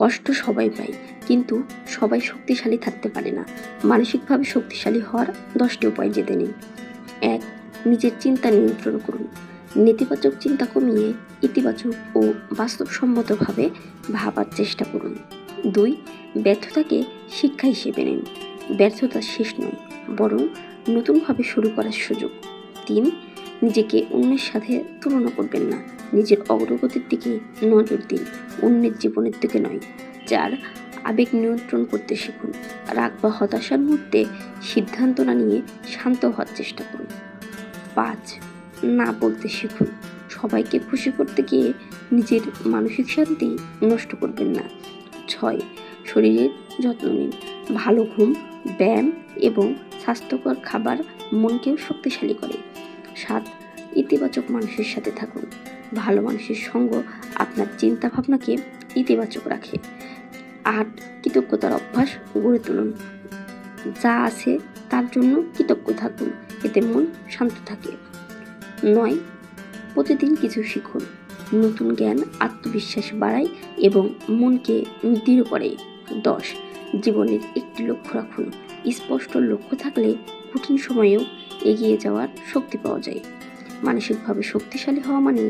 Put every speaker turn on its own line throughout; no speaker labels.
কষ্ট সবাই পায়, কিন্তু সবাই শক্তিশালী থাকতে পারে না। মানসিকভাবে শক্তিশালী হওয়ার 10টি উপায় জেনে নিন। 1. নিজের চিন্তা নিয়ন্ত্রণ করুন। নেতিবাচক চিন্তা কমিয়ে ইতিবাচক ও বাস্তবসম্মতভাবে ভাবার চেষ্টা করুন। 2. ব্যর্থতাকে শিক্ষা হিসেবে নিন। ব্যর্থতা শেষ নয়, বরং নতুনভাবে শুরু করার সুযোগ। 3. নিজেকে অন্যের সাথে তুলনা করবেন না। নিজের অগ্রগতির দিকে নজর দিন, অন্যের জীবনের দিকে নয়। 4. আবেগ নিয়ন্ত্রণ করতে শিখুন। রাগ বা হতাশার মুহূর্তে সিদ্ধান্ত না নিয়ে শান্ত হওয়ার চেষ্টা করুন। 5. না বলতে শিখুন। সবাইকে খুশি করতে গিয়ে নিজের মানসিক শান্তি নষ্ট করবেন না। 6. শরীরের যত্ন নিন। ভালো ঘুম, ব্যায়াম এবং স্বাস্থ্যকর খাবার মনকেও শক্তিশালী করে। 7. ইতিবাচক মানুষের সাথে থাকুন। ভালো মানুষের সঙ্গ আপনার চিন্তা ভাবনাকে ইতিবাচক রাখে। 8. কৃতজ্ঞতার অভ্যাস গড়ে তুলুন। যা আছে তার জন্য কৃতজ্ঞ থাকুন, এতে মন শান্ত থাকে। 9. প্রতিদিন কিছু শিখুন। নতুন জ্ঞান আত্মবিশ্বাস বাড়ায় এবং মনকে দৃঢ় করে। 10. জীবনের একটি লক্ষ্য রাখুন। স্পষ্ট লক্ষ্য থাকলে কঠিন সময়েও এগিয়ে যাওয়ার শক্তি পাওয়া যায়। মানসিকভাবে শক্তিশালী হওয়া মানে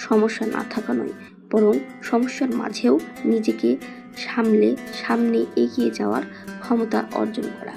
সমস্যা না থাকা নয়, বরং সমস্যার মাঝেও নিজেকে সামনে এগিয়ে যাওয়ার ক্ষমতা অর্জন করা।